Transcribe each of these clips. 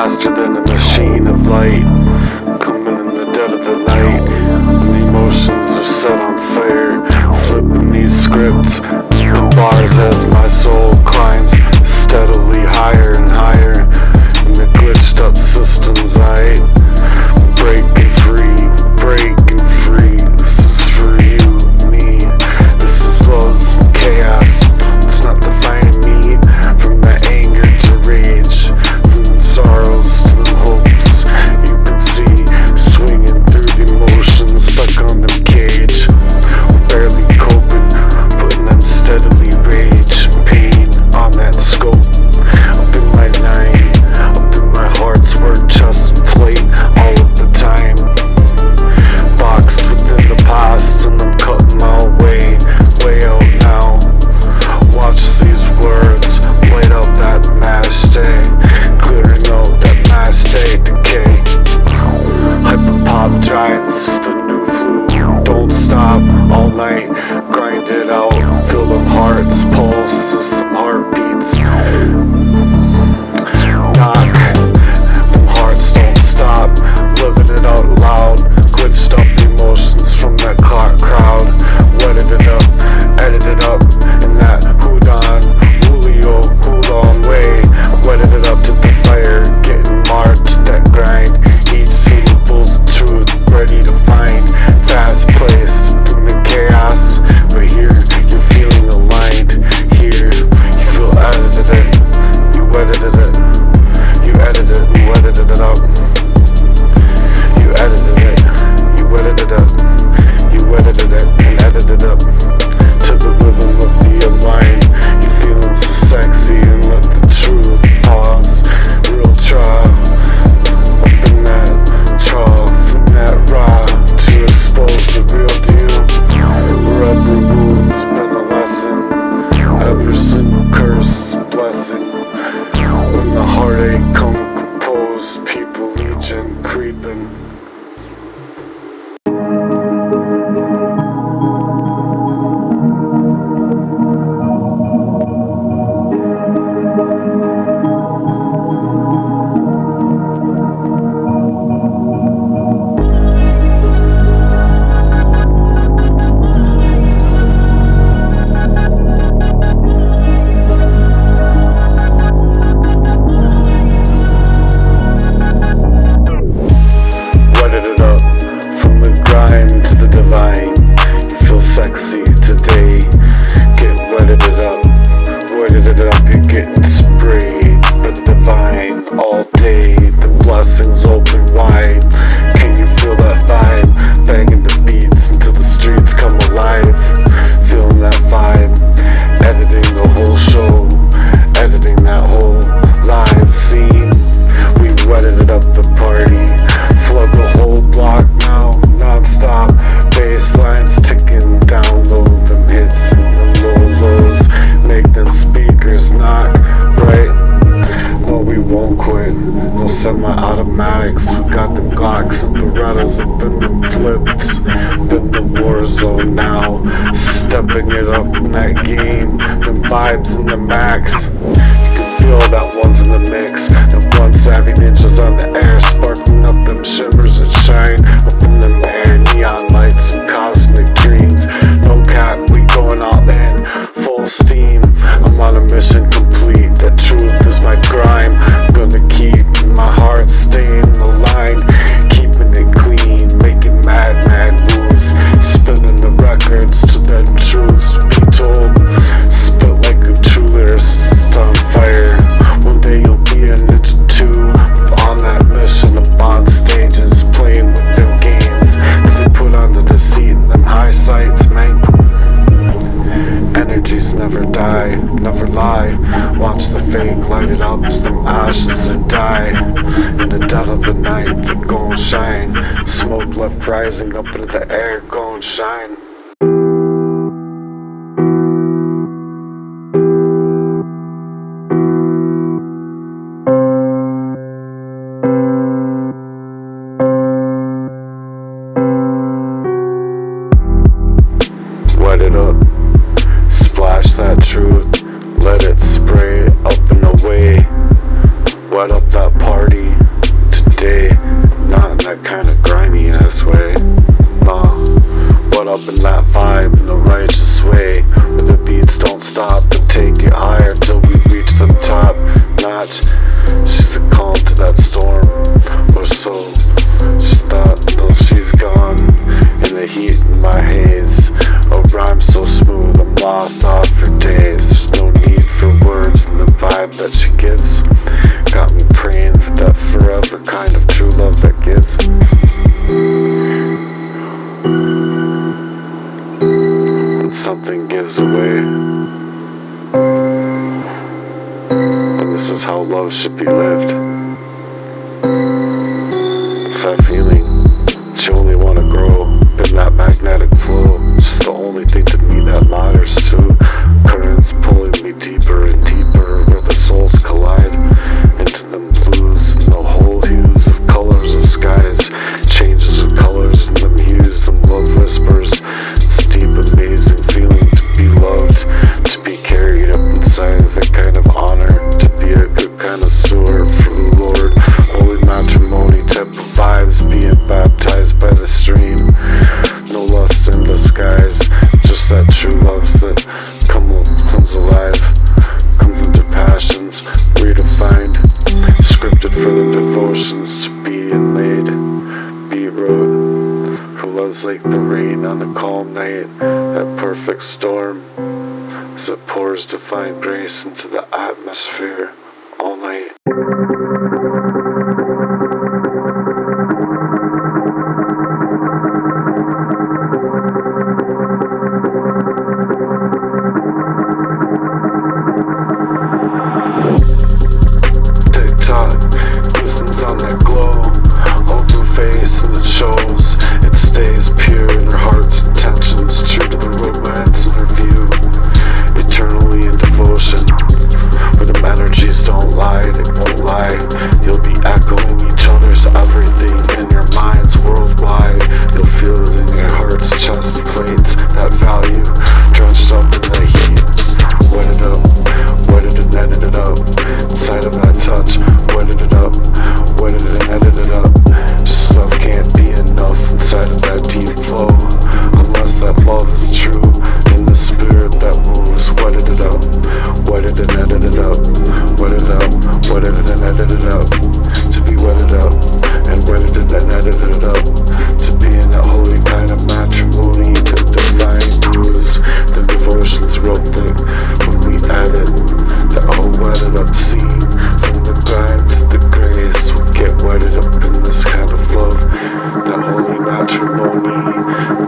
faster than a machine of light, coming in the dead of the night, when the emotions are set on fire, flipping these scripts, the bars as my soul climbs steadily higher and higher, in the glitched up systems I breaking free, breaking free. This is for you, me, this is love's chaos. It's not defining me, from the anger to rage, from the sorrows to the hopes. You can see swinging through the emotions, stuck on them cage. We're barely coping, putting them steadily rage, pain on that scope. Up in my nine, up in my heart's work chest plate all of the time. Boxed within the past and I'm cutting my way out now. Watch these words, light up that mass day, clearing out that mass day decay. Hyperpop drives the new flu, don't stop all night, grind it out, feel them hearts pulse, some heartbeats. Knock, them hearts don't stop, living it out loud, glitched up emotions from that crowd, wetted it up, edited up, in that Julio, hold on way, wetted it up to the fire, getting marred to that grind, each syllable's the truth, ready to find, fast place, in the chaos, but here, you're feeling aligned, here, you feel edited it, you edited it, you edited it, you edited it up, you edited it, you edited it, you edited it, and edited up, to the rhythm of the align, you feeling so sexy, and let the truth pause, real trial, up in that trial, from that raw, to expose the real deal, where every wound's been a lesson, every single curse, blessing, when the heartache come composed, people legion creeping. To the divine, you feel sexy today, get wetted it up, you're getting sprayed, the divine all day, the blessings open wide, can you feel that vibe, banging the beats until the streets come alive, feeling that vibe, editing the whole show, editing that whole live scene, we wetted it up the party, flood the whole block now, non-stop, bass lines ticking, download them hits and the lows, make them speakers knock, right? No, we won't quit, no semi-automatics, we got them Glocks and Berettas up in them flips, been the war zone now, stepping it up in that game, them vibes in the max, you can feel that one's in the mix, them one savvy ninjas on the air, sparking up them shimmers and shine, up in them air, neon lights and cosmic dreams, no cap, we going all in, full steam, I'm on a mission complete, the truth is my crime, gonna keep my heart staying aligned, keeping it clean, making mad moves, spinning the records to that truths be told, spit like a true lyricist on fire, one day you'll be a ninja too, on that mission up on stages, playing with them games, if they put under the seat in them high sights, man. Energies never die, never lie. Watch the fake light it up as them ashes and die. In the dead of the night, they gon' shine. Smoke left rising up into the air, gon' shine. Wet it up, splash that truth, let it spray up and away, wet up that party. that kind of grimy ass way. What up in that vibe in the righteous way, where the beats don't stop but take you higher till we reach the top notch. She's the calm to that storm, or so she thought, though she's gone in the heat in my haze. A rhyme so smooth I'm lost off for days. There's no need for words, and the vibe that she gives got me praying for that forever kind of true love that gives. When something gives away, and this is how love should be lived. It's that feeling that you only want to grow in that magnetic flow. It's the only thing to me that matters too. Currents pulling me deeper and deeper, where the souls collide into them blues and the whole hues of colors of skies, changes of colors and them hues, them love whispers. It's a deep, amazing feeling to be loved, to be carried up inside of a kind of honor, to be a good kind of steward for the Lord. Holy matrimony type of vibes, being baptized by the stream. No lust in disguise, just that true love that comes alive, comes into passions, redefined, scripted for the devotions to be and made. Be wrote, who loves like the rain on a calm night, that perfect storm, as it pours divine grace into the atmosphere all night.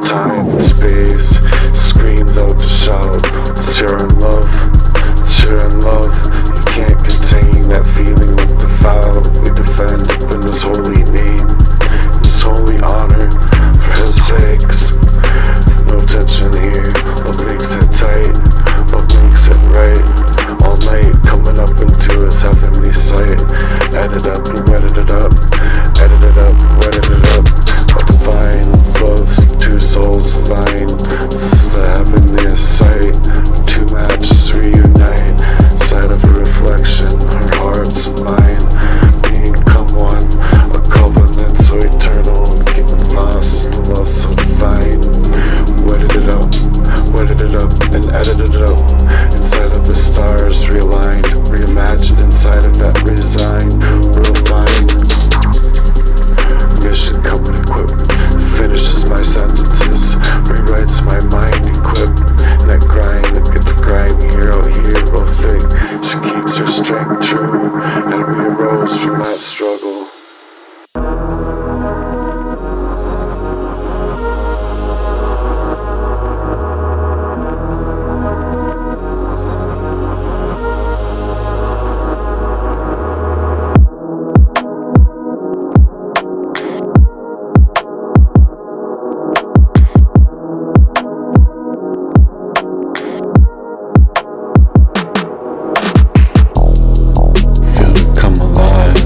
Time and space screams out to shout. Sharing love, sharing love. You can't contain that feeling of the vow we defend in this holy name, this holy honor for his sakes. No tension here, love makes it tight, love makes it right. All night coming up into his heavenly sight. Added up and wetted it up, added it up, wetted it up. A divine love, two souls align. This is the heavenliest sight. Two matches reunite, sight of a reflection, our hearts and mind being come one. A covenant so eternal, getting lost in love so divine. Wetted it up, and edited it up. Inside of the stars, realigned, reimagined inside of that resigned, refined. Mission coming equipped, finishes my sentences, rewrites my mind equipped. And that grind that gets grimier out here, real thick. She keeps her strength true, and we arose from that struggle. Feel it come alive.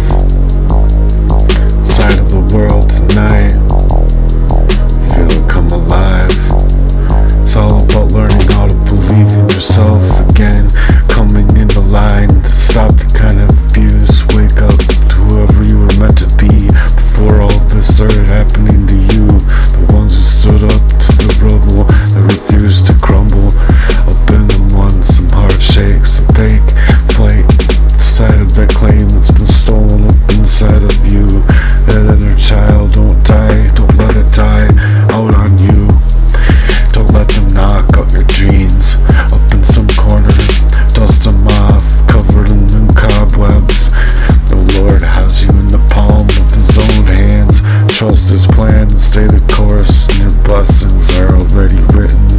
trust His plan and stay the course, and your blessings are already written.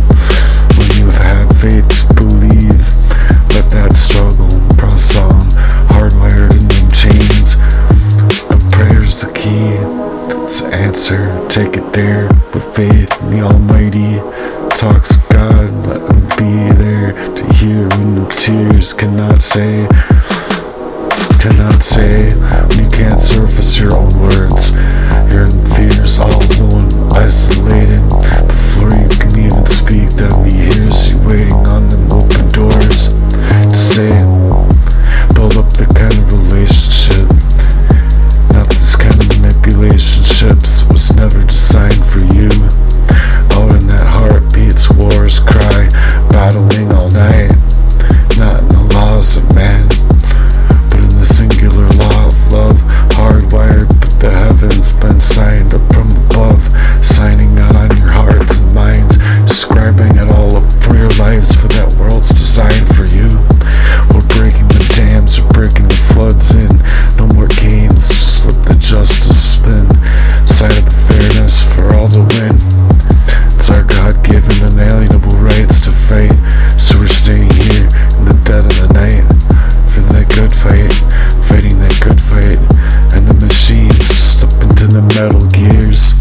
When you have had faith to believe, let that struggle press on, hardwired in them chains. But prayer's the key, it's the answer. Take it there with faith in the Almighty. Talk to God, let Him be there to hear when the tears cannot say. When you can't surface your own words, you're in fears, all alone, isolated. Before you can even speak them, He hears you waiting on them open doors to say it. Build up the kind of relationship, not this kind of manipulationships. Was never designed for you. Out in that heart beats war's cry, battling all night, not in the laws of man, but in the singular law of love, hardwired, but the heavens been signed up from above, signing out on your hearts and minds, scribing it all up for your lives, for that world's designed for you. We're breaking the dams, we're breaking the floods in, no more games, just let the justice spin, side of the fairness for all to win. It's our God-given inalienable rights to fight, so we're staying here in the dead of the night, for that good fight, fighting that good fight, and the machines just up into the metal gears.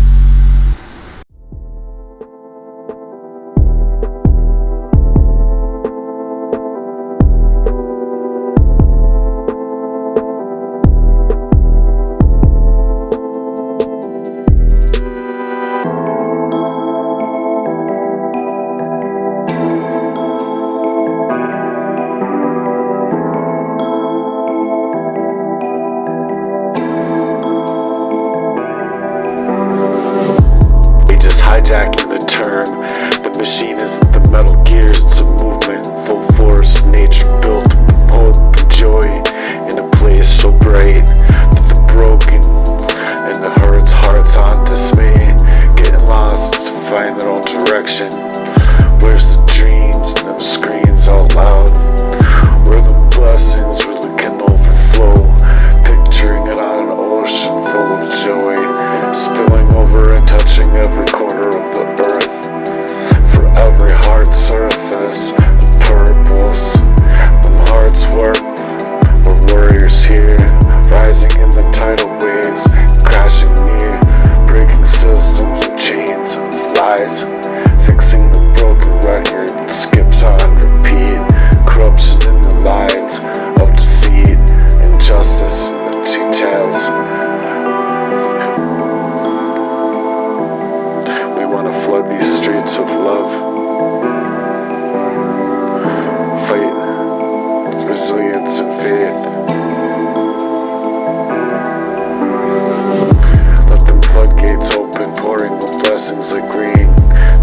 Hijacking the term, the machine isn't the metal gears, it's a movement, full force, nature built with hope and joy, in a place so bright, that the broken and the hurt's hearts on dismay, getting lost to find their own direction. Where's the dreams and them screams out loud, where the blessings really can overflow, picturing it on an ocean full of joy, spilling over and touching every corner of the earth. For every heart surface, the purpose. When hearts work, we're warriors here, rising in the tidal waves, crashing near, breaking systems and chains of lies, fixing the broken record that skips on repeat, corruption in the lines of deceit, injustice in the details. Flood these streets of love, fight, resilience and faith. Let them floodgates open, pouring the blessings like rain.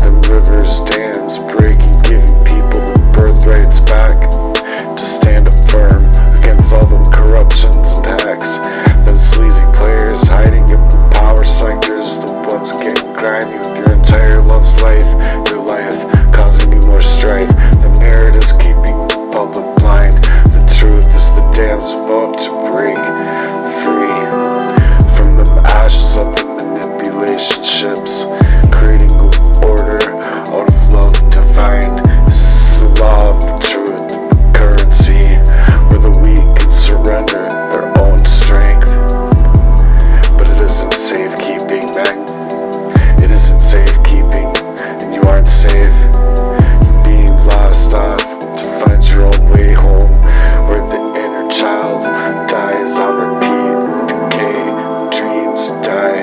Them rivers, dams breaking, giving people the birthrights back, to stand up firm against all them corruptions and hacks. Them sleazy players hiding in the power sectors, the ones getting grimy with your entire love's life, your life causing you more strife. The narrative's keeping the public blind. The truth is the dam's about to break free from the ashes of the manipulationships, creating order out of love divine. This is the law of the truth, the currency, where the weak can surrender their own strength. But it isn't safekeeping, man. It isn't safekeeping, and you aren't safe. You're being lost off to find your own way home, where the inner child dies on repeat, decay, dreams die.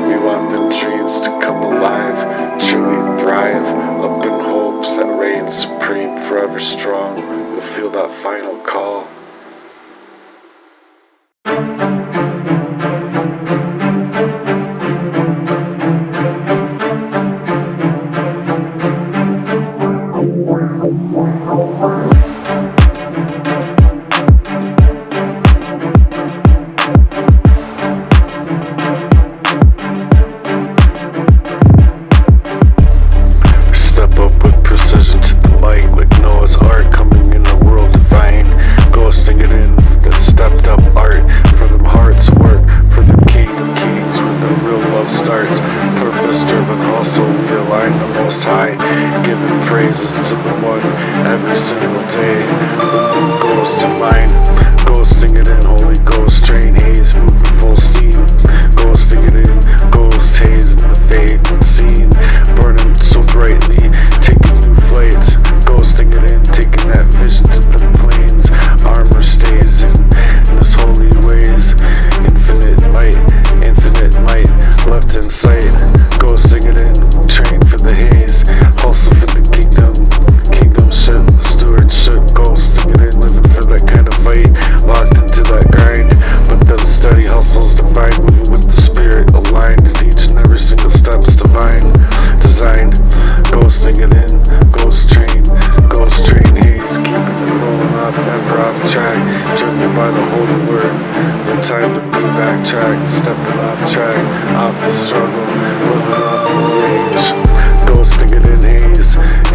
We want them dreams to come alive, truly thrive, up in hopes that reign supreme, forever strong. You'll feel that final call. Step up with precision to the mic, like Noah's Ark, coming in a world divine. Ghost time to be backtracked, stepping off track, off the struggle, living off the rage. Ghosting it in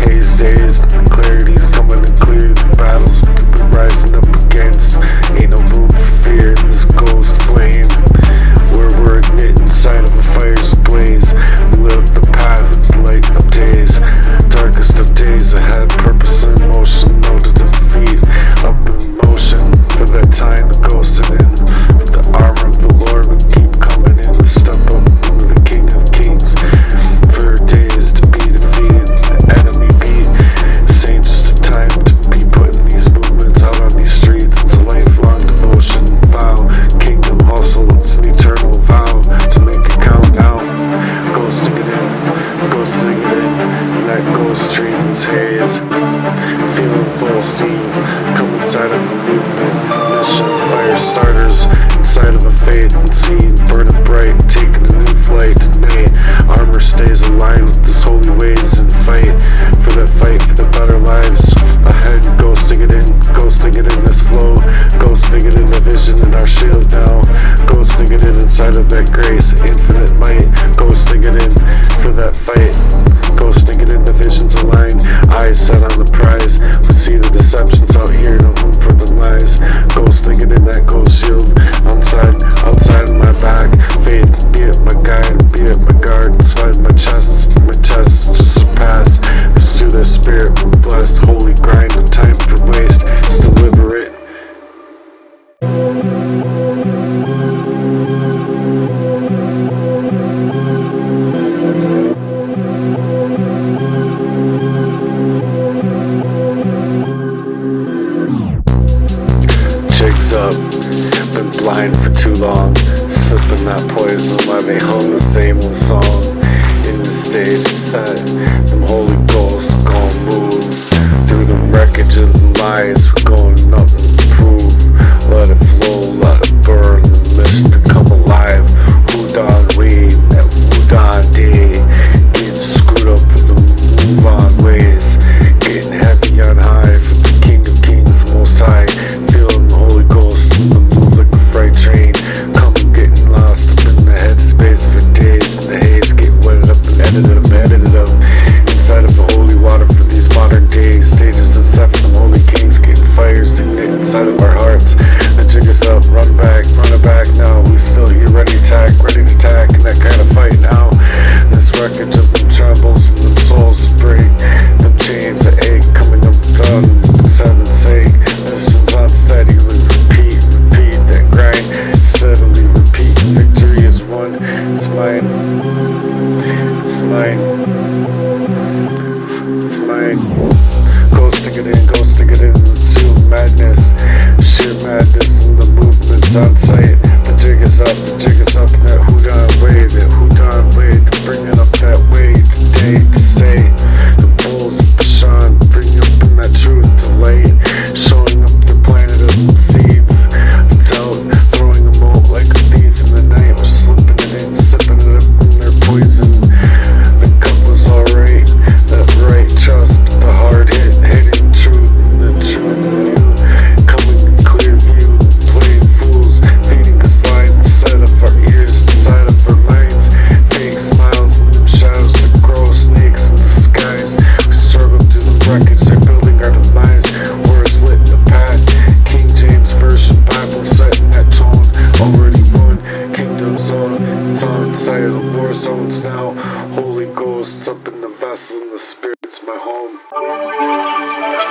haze days, the clarity's coming and clear, the battles we're rising up against. Ain't no room for fear in this ghost flame, where we're ignited inside of a fire's blaze. We live the path, light up days, darkest of days ahead, purpose and emotion, no to defeat, up in motion, for that time to ghost it in. The armor of the Lord would keep coming in, to step up into the King of Kings, for days to be defeated, the enemy beat. This ain't just a time to be putting these movements out on these streets, it's a lifelong devotion, vow, kingdom hustle, it's an eternal vow, to make it count down, ghosting it in, that ghost train's haze, feeling full steam, come inside of a movement, mission, fire starters, inside of a faith and scene, burning bright, taking a new flight today, armor stays aligned with this holy ways and fight for the better lives ahead, ghosting it in this flow, ghosting it in the vision in our shield now, ghosting it in inside of that grace, infinite light, ghosting it in for that fight, ghosting it in the visions aligned, eyes set on the prize, we see the deceptions out here, no room for the lies, ghosting it in that ghost shield, outside of my back, faith, be it my guide, be it my guard, inside my chest to surpass, it's through the spirit, we're blessed, holy grind, no time for waste, it's deliberate. Jigs up, been blind for too long, sipping that poison while they hum the same old song. In the stage set, them holy ghosts gon' move through the wreckage of the lies, we're going up and prove. Let it flow, let it burn, the mission to come alive. Whodon way, that whodon day, getting screwed up with the move on ways, getting heavy on high for the King of Kings, most high, feeling the Holy Ghost, the move like a freight train, coming getting lost up in the headspace for days, and the haze get wetted up and edited up, inside of the holy water for these modern days, stages and set for the holy kings, getting fires ignite inside of our hearts, the jig us up, run it back now, we still here ready to attack, in that kind of fight now, this wreckage of them trembles and them souls break, them chains that ache, coming up done, seven's sake, missions on steady, we repeat, that grind, steadily repeat, victory is won, it's mine, ghosting it in, sealed madness, sheer madness, and the movement's on sight, the jig is up, and that whodon way, they're bringing up that way today to say, the bulls of Bashan, bring up in that truth to light, showing up the planet of seeds, of doubt, throwing them out like a thief in the night, we're slipping it in, sipping it up in their poison, the cup was alright, that right trust, the hard hit, hitting truth, the truth in you, coming in clear view, playing fools, feeding us lies inside of our ears, inside of our minds, fake smiles and them shadows that grow, snakes in the skies, we struggle through the wreckage, they're building our demise, words lit in the path, King James Version Bible setting that tone, already won, kingdom zone, it's on inside of the war zones now, Holy Ghosts up in the vessel and the spirit's my home.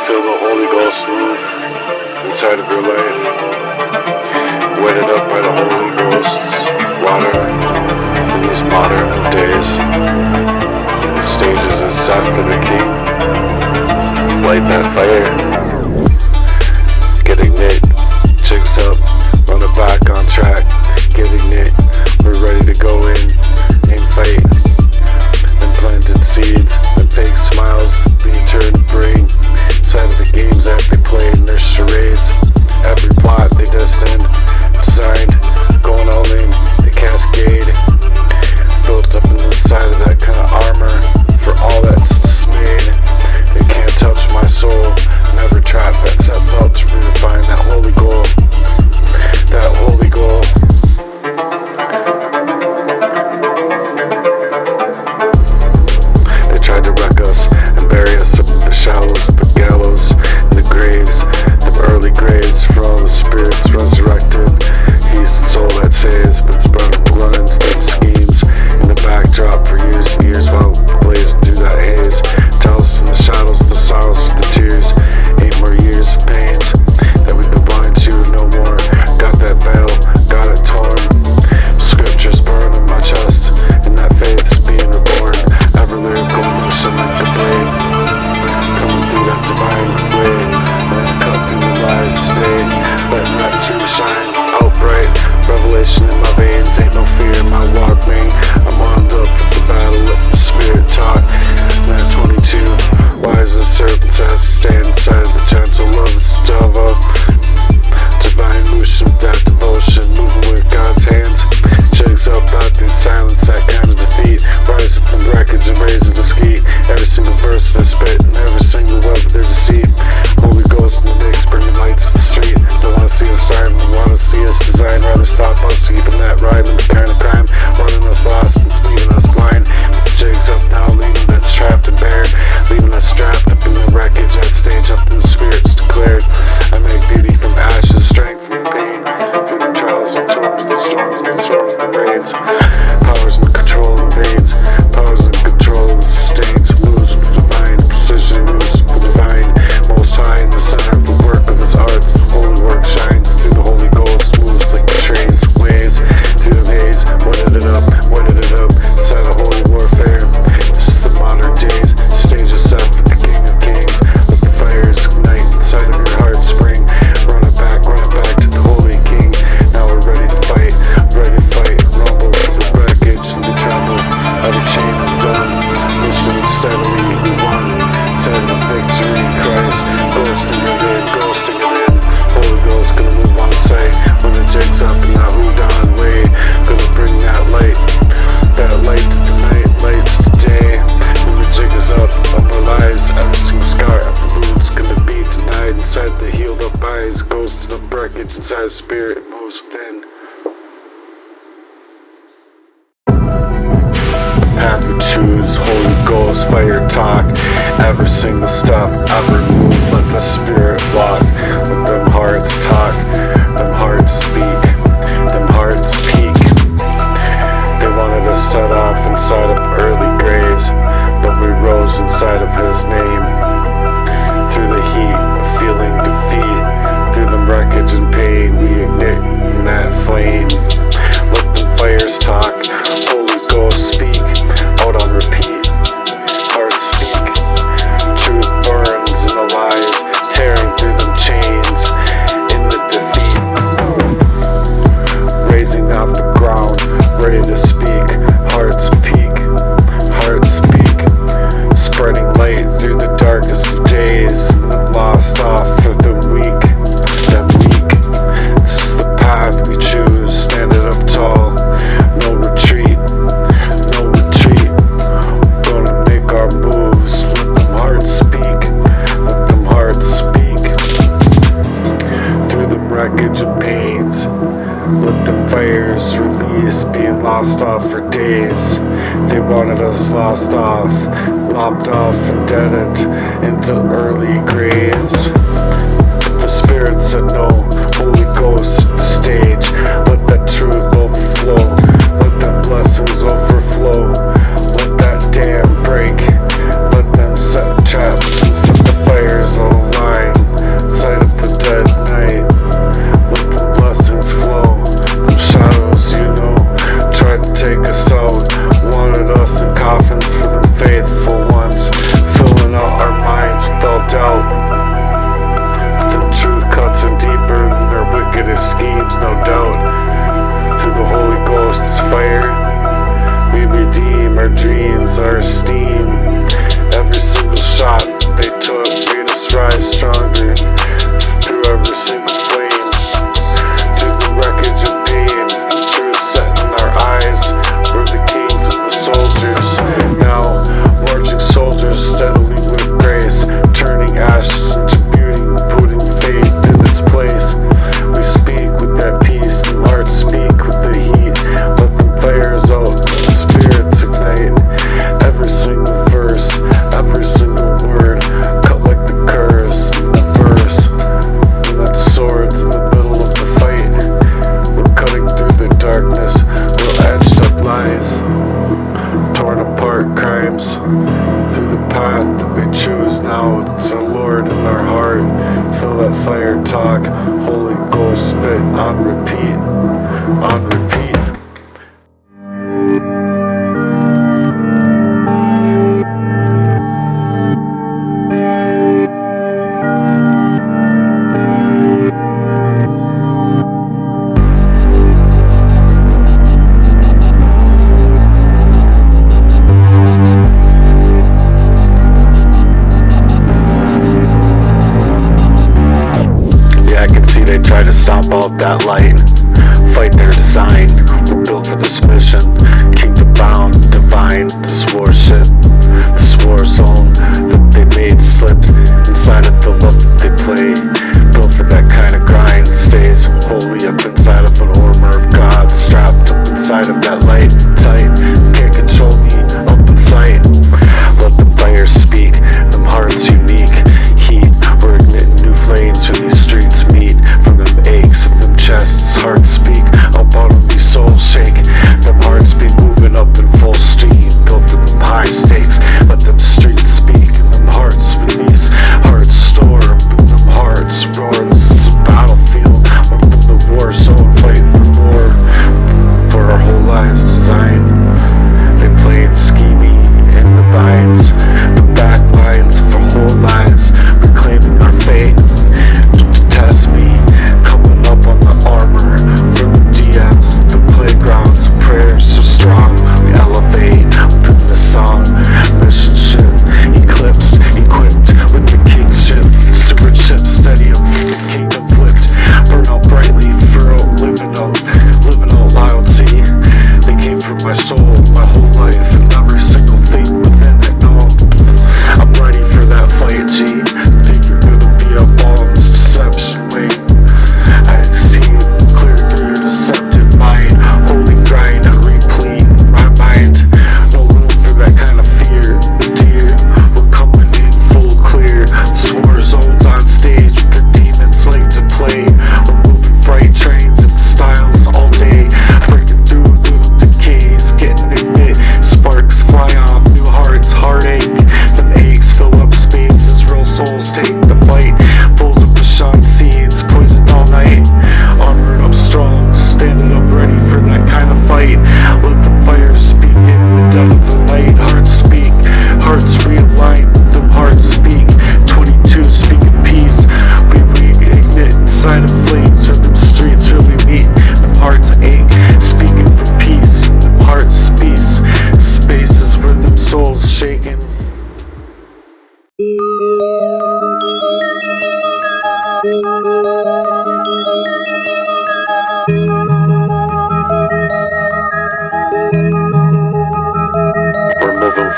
Feel the Holy Ghost move inside of your life, wetted up by the Holy Ghost's water in these modern days. The stages are set for the King. Light that fire, get ignite, jigs up, run it back on track, get ignite, we're ready to go in and fight. And planted seeds, and fake smiles, the eternal brain, inside of the games that they play in their charades, every plot they destined, designed, and reigns. Powers in control invades. Powers in control of the states. Moves with divine precision. Moves with divine most high in the center of the work of his arts. The holy work shines through the Holy Ghost. Moves like the trains, waves through the haze. Wetted it up inside of holy warfare. This is the modern days. Stage is set for the King of Kings. Let the fires ignite inside of your heart. Spring, run it back to the Holy King. Now we're ready to fight. Rumble through the wreckage and the trouble. Out of chain of done. Mission steadily, we won. Set of victory, Christ. Ghosting it in. Holy Ghost gonna move on sight. When the jig's up and now who down way. Gonna bring that light to the night, lights today. When the jig is up our lives, every single scar, every wound's gonna be denied. Inside the healed up eyes, goes to the wreckage inside the spirit, it moves within. Have you choose Holy Ghost, fire talk. Every single step, every move, let the spirit walk. Let them hearts talk, them hearts speak, them hearts peak. They wanted us set off inside of early graves, but we rose inside of his name. Through the heat of feeling defeat, through the wreckage and pain, we ignite in that flame. Let them fires talk, Holy Ghost speak, out on repeat. Hearts speak, truth burns in the lies, tearing through them chains in the defeat. Raising off the ground, ready to speak. Hearts peak, hearts speak, spreading light through the darkest of days. Lost off for the weak, them weak. This is the path we choose, standing up tall. No retreat, no retreat. Gonna make our moves, let them hearts speak, let them hearts speak. Through the wreckage and pains, let them fires release, being lost off for days. They wanted us lost off, lopped off and deadened into early graves. The Spirit said no, Holy Ghost the stage. Let that truth overflow, let that blessings overflow. Let that dam break, let them set traps and set the fires online. Sight of the dead night, let the blessings flow. Them shadows, tried to take us out. Wanted us in coffins for the faithful ones, filling out our minds with all doubt. But the truth cuts in deeper than their wickedest schemes, no doubt. Through the Holy Ghost's fire, we redeem our dreams, our esteem. Every single shot they took made us rise stronger. Through every single flame, through the wreckage and pains, the truth set in our eyes. We're the kings and the soldiers. Now, marching soldiers steadily with grace, turning ashes into beauty, putting faith in its place. We speak with that peace, and hearts speak with the heat. Let them fires out, let the spirits ignite. Every single verse, every single word, cut like the curse in the verse. And that swords in the middle of the fight. We're cutting through the darkness, we're edged up lies, torn apart crimes. Through the path that we choose now, it's the Lord in our heart. Feel that fire talk, Holy Ghost spit on repeat, on repeat. Try to stomp out that light, fight their design. We're built for this mission, kingdom bound, divine. This warship, this war zone that they made slipped inside of the love that they play. Built for that kind of grind, stays holy up inside of an armor of God, strapped up inside of that light, tight. Can't control me, up in sight. Let the fire speak, them hearts unique. Heat, we're igniting new flames where these streets meet. From them aches and them chests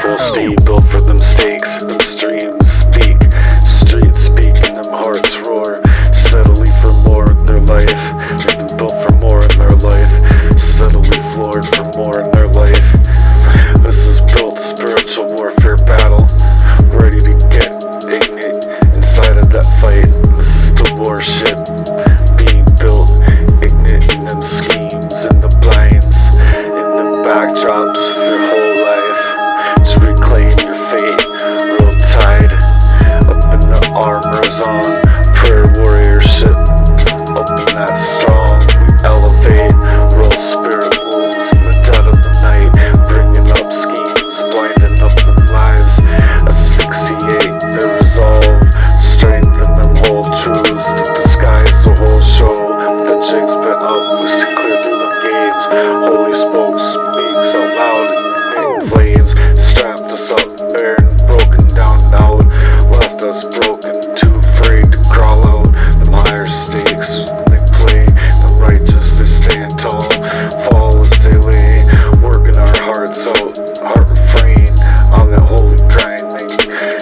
real stay built for them stakes. Them streams speak, streets speak, and them hearts roar steadily for more in their life. They've been built for more in their life, steadily floored for more in their life. This is built spiritual warfare battle, ready to get ignite inside of that fight. This is the warship being built, igniting them schemes and the blinds and the backdrops of your whole life to reclaim your fate. Real tide up in the armor zone, prayer warrior ship up in that strong. We elevate, real spirit moves in the dead of the night, bringing up schemes, blinding up them lives, asphyxiate their resolve, strengthen them whole truths to disguise the whole show. The jig's been up, we see clear through them gates. Holy smoke speaks out loud in flames, strapped us up bare and broken down and out, left us broken, too afraid to crawl out. Them higher stakes they play, the righteous they stand tall, fall as they lay, working our hearts out, heart refrain on that holy grinding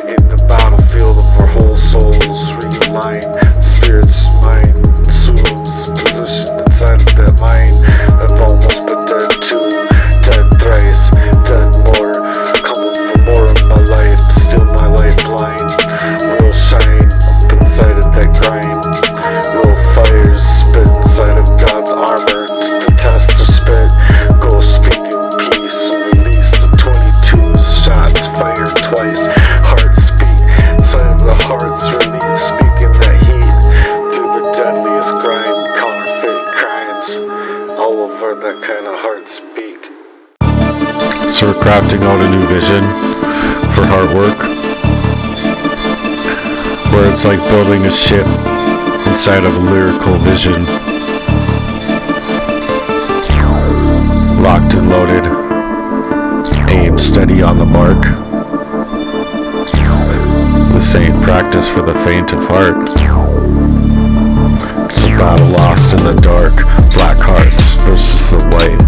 in the battlefield of our whole souls. Realign spirit's mind, assumes position inside of that mind. I've almost been dead too, dead thrice, dead more, coming for more of my life, still my life blind. Real shine up inside of that grind, real fires spit inside of God's armor to test or spit. Go speaking peace and release the 22's shots fired twice. Hearts speak inside of the hearts release, speaking that heat through the deadliest crime, counterfeit crimes, all over that kind of heart speak. So we're crafting out a new vision for hard work, where it's like building a ship inside of a lyrical vision. Locked and loaded, aim steady on the mark. This ain't practice for the faint of heart. It's a battle lost in the dark, black hearts versus the white,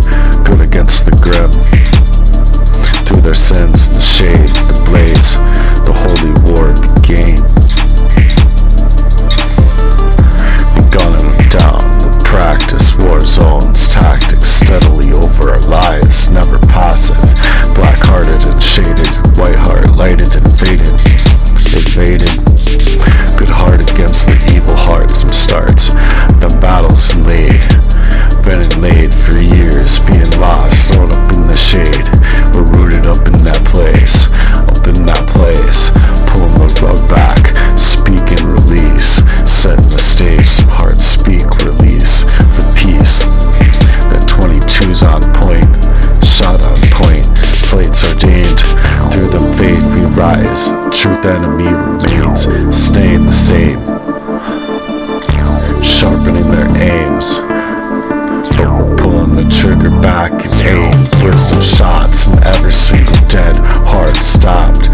good against the grim. Through their sins, the shade, the blaze, the holy war began. Gunning them down, the practice war zones, tactics steadily over our lives, never passive, black-hearted and shaded, white heart lighted and faded, evaded, good heart against the evil hearts and starts, the battles laid, been laid for years, being lost, thrown up in the shade, we're rooted up in that place, pulling the rug back, speak and release, setting the stage, some hearts speak, release, for peace, the 22's on point, shot on point, flates ordained, through them faith we rise, truth enemy remains, staying the same, sharpening their aims, but we're pulling the trigger back and aim, wisdom shots, and every single dead heart stopped,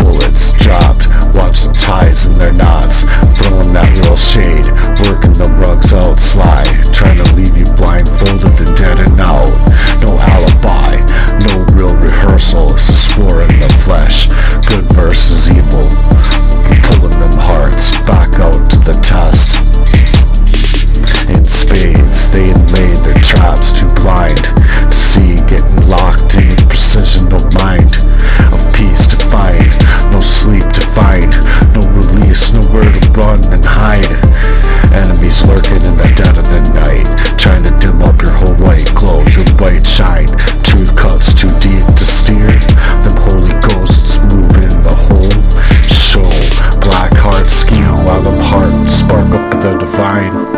bullets dropped, watch the ties in their knots, throwing that real shade, working the rugs out sly, trying to leave you blindfolded and dead and out, no alibi, no real rehearsal, it's a swore in the flesh, good versus evil, pulling them hearts back out to the test. In spades, they inlaid their traps too blind to see, getting locked in with precision, no mind of peace to find, no sleep to find, no release, nowhere to run and hide. Enemies lurking in the dead of the night, trying to dim up your whole white glow, your white shine. Truth cuts too deep to steer, them holy ghosts move in the whole show. Black hearts scheme while them hearts spark up the divine.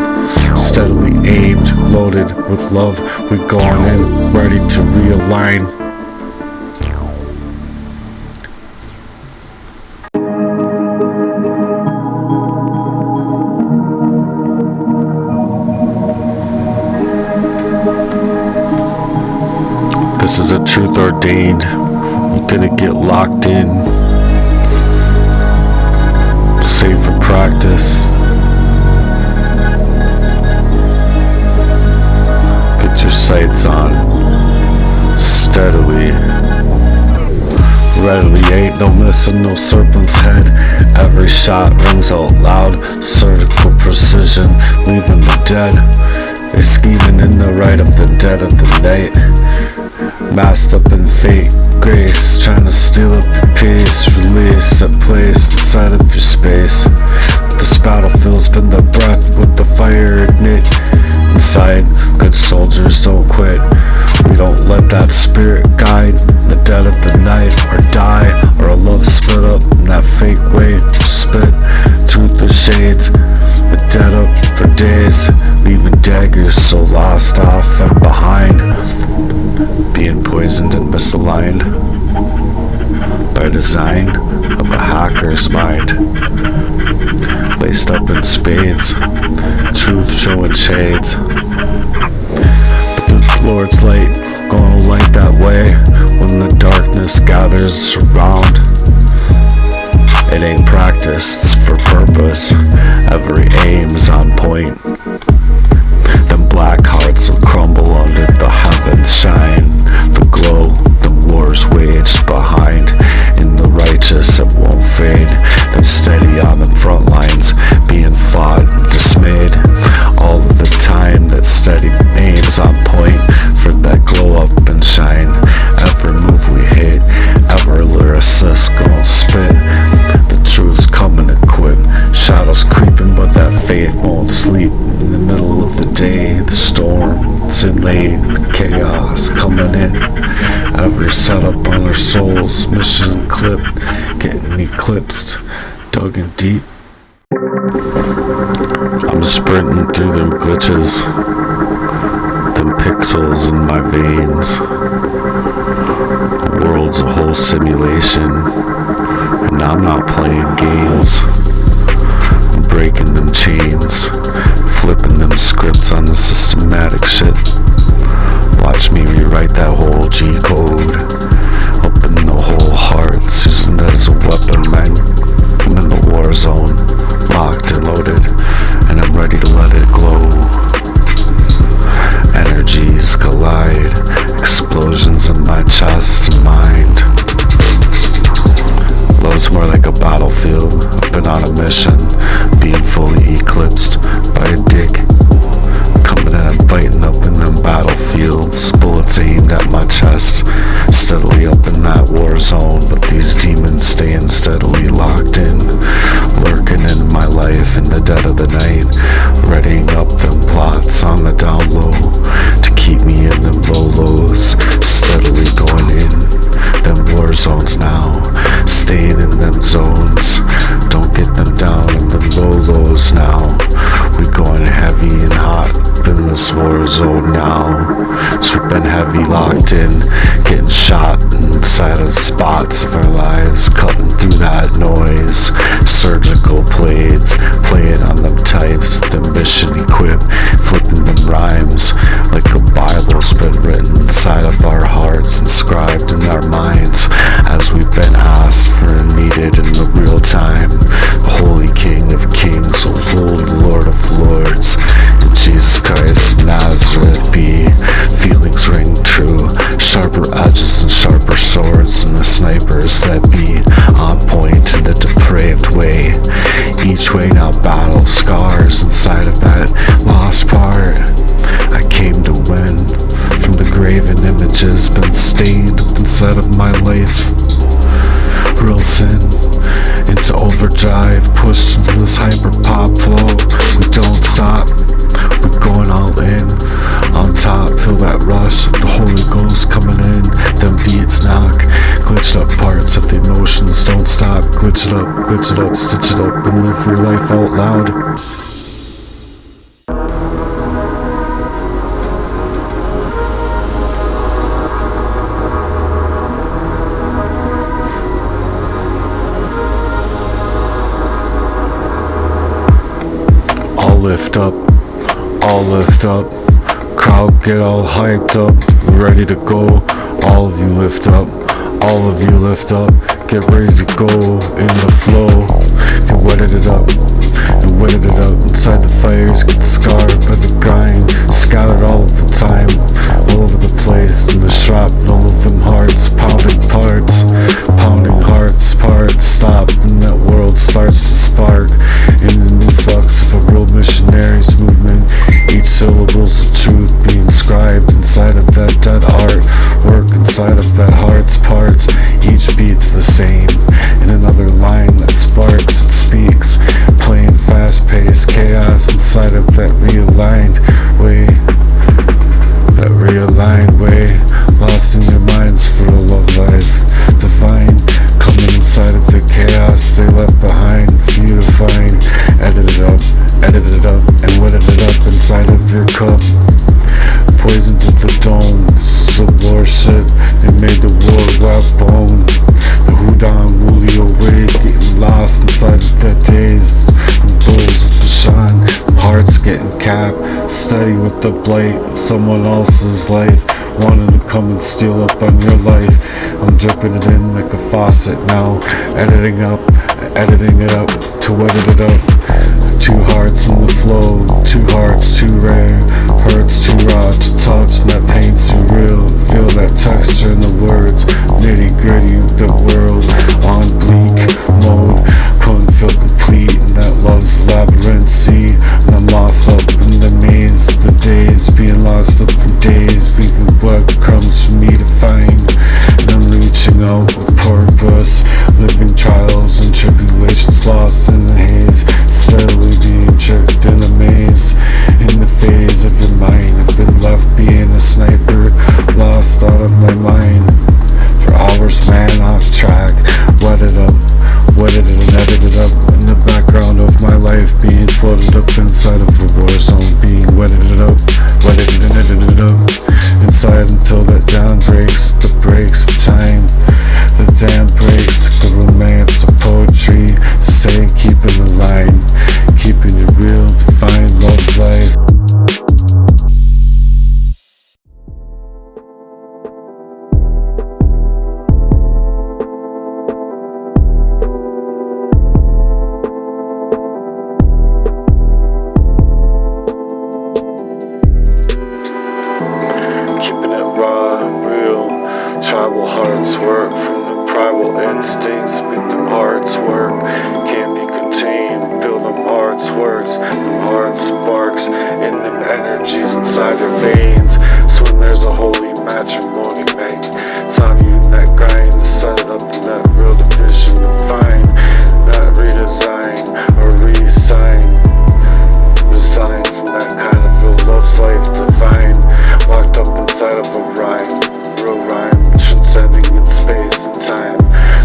Steadily aimed, loaded with love, we've gone in, ready to realign. This is a truth ordained. You're gonna get locked in. Save for practice. Get your sights on. Steadily. Readily ain't no missing, no serpent's head. Every shot rings out loud, surgical precision, leaving the dead. They scheming in the right of the dead of the night, masked up in fake grace, trying to steal up your peace, release that place inside of your space. This battlefield's been the breath with the fire ignite inside. Good soldiers don't quit. We don't let that spirit guide the dead of the night, or die, or a love split up in that fake way. Spit through the shades, the dead up for days, leaving daggers so lost off and behind, being poisoned and misaligned by design of a hacker's mind, laced up in spades, truth showing shades. But the Lord's light gonna light that way when the darkness gathers around. It ain't practiced, it's for purpose. Every aim's on point. Them black hearts will crumble under the heavens shine. The glow, the wars waged behind. In the righteous it won't fade. Them steady on them front lines, being fought and dismayed. All of the time that steady aims on point for that glow up and shine. Every move we hit, ever lyricist gon' spit. The truth's coming equipped, shadows creeping but that faith won't sleep. In the middle of the day, the storm's inlaid, the chaos coming in. Every setup on our souls, mission clipped, getting eclipsed, dug in deep. I'm sprinting through them glitches, them pixels in my veins. The world's a whole simulation, and I'm not playing games. I'm breaking them chains, flipping them scripts on the systematic shit. Watch me rewrite that whole G-code, up in the whole hearts, using that as a weapon, man. I'm in the war zone, locked and loaded, and I'm ready to let it glow. Energies collide, explosions in my chest and mind. Love's more like a battlefield. I've been on a mission, being fully eclipsed by a dick. Coming in and fighting up in them battlefields, bullets aimed at my chest, steadily up in that war zone. But these demons staying steadily locked in, lurking in my life in the dead of the night, readying up them plots on the down low to keep me in them low lows, steadily going in them war zones now, staying in them zones. Don't get them down in them low lows now. We going heavy and hot in this war zone now. So we've been heavy locked in, getting shot inside of spots of our lives, cutting through that noise. Surgical blades, playing on them types, the mission equipped, flipping them rhymes like a Bible's been written inside of our hearts, inscribed in our minds, as we've been asked for and needed in the real time. The Holy King of Kings, O Holy Lord of Lords, in Jesus Christ of Nazareth be. Feelings ring true, sharper edges and sharper swords, and the snipers that be on point in a depraved way. Each way now battle scars inside of that lost part. I came to win from the graven images been stained inside of my life. Real sin into overdrive, pushed into this hyper pop flow. We don't stop, we're going all in. On top, feel that rush of the Holy Ghost coming in. Them beats knock, glitched up parts of the emotions don't stop. Glitch it up, stitch it up, and live your life out loud. All lift up, crowd get all hyped up, ready to go. All of you lift up, get ready to go in the flow. You wetted it up, inside the fires, get scarred by the grind, scattered all of the time, all over the place, in the shrapnel of them hearts, pounding parts, divine way, lost in your minds for a love life divine, coming inside of the chaos they left behind for you to find. Edit it up, and wetted it up inside of your cup. Poison to the dome, this is a war shit. They made the war wet bone. The Houdan Wooly away, getting lost inside of their days. The bulls of Bashan, hearts getting capped, steady with the blight of someone else's life, wanting to come and steal up on your life. I'm dripping it in like a faucet now, editing it up to wetted it up. Two hearts in the flow, two hearts too rare, hurts too raw to touch, and that pain's too real. Feel that texture in the words, nitty gritty of the world, on bleak mode, couldn't feel complete, and that love's labyrinth sea, and I'm lost up in the maze, the days, being lost up for days, leaving breadcrumbs for me to find, and I'm reaching out with purpose, living trials and tribulations, lost in the haze, steadily being tricked in a maze, in the phase of your mind. I've been left being a sniper, lost out of my mind. For hours ran off track, wetted it and edited up in the background of my life, being floated up inside of a war zone, being wetted it up, and edited it up, inside until that dawn breaks, the breaks of time, the dam breaks, the romance of poetry, saying keep it aligned, keeping it real, define love life. Keeping it raw, real, tribal hearts work from the primal instincts, make them hearts work, can't be contained, feel them hearts works, them heart sparks, in them energies inside your veins, so when there's a holy matrimony make, it's on you in that grind, set it up in that real division to find, not redesign or re-sign, resign from that kind of real love's life divine, locked up inside of a rhyme, real rhyme, transcending in space and time,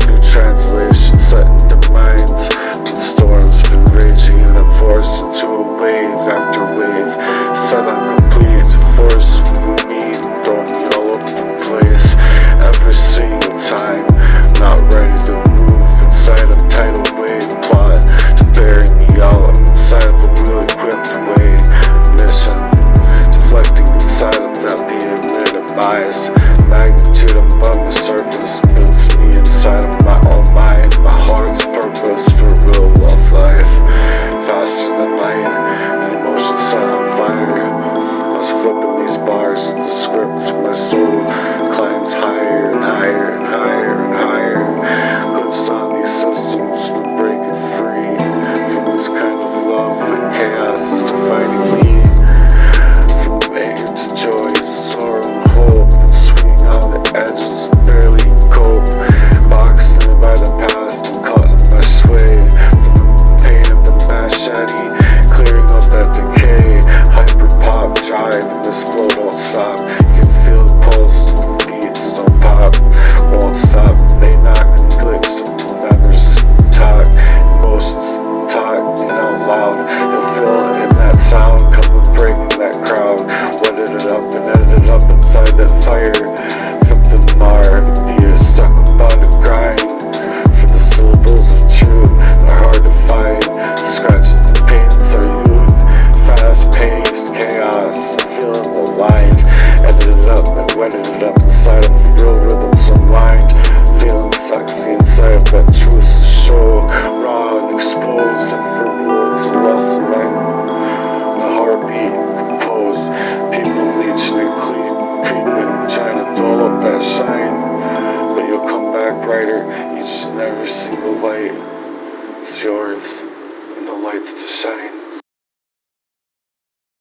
new translation set into minds, when the storm's been raging and I'm forced into a wave after wave, set on complete force with me, throw me all over the place, every single time, not ready to move inside a tidal wave plot, to bury me all inside of a real equipped way, mission, deflecting inside of that being rid of bias, magnitude above the surface, builds me inside of my own mind, my heart's purpose for real love life, faster than light, and emotions set on fire, I was flipping these bars, the scripts of my soul, climbs higher and higher and higher and higher, glitzed on these systems, but breaking free, from this kind of love, that chaos is defining me, anger to joy, sorrow and hope, swinging on the edges, barely cope, boxed in by the past and caught in my sway, from the pain of the machete, clearing up that decay, hyper pop drive, and this flow don't stop, you can feel the pulse, the beats don't pop, won't stop, they knock and glitch, the members talk, emotions talk, out loud, you'll feel it in that sound, coming breaking that crowd, wetted it up and edited up inside that fire, from the mar, the beer, stuck up on the grind, for the syllables of truth, they're hard to find, scratching the pains our youth, fast-paced chaos, feeling aligned, edited up and wetted it up inside of real rhythms unwind, feeling sexy inside of that truth to show, raw and exposed, for words less like the heartbeat composed, people leeching and creeping, trying to dull up that shine, but you'll come back brighter, each and every single light is yours, and the lights to shine.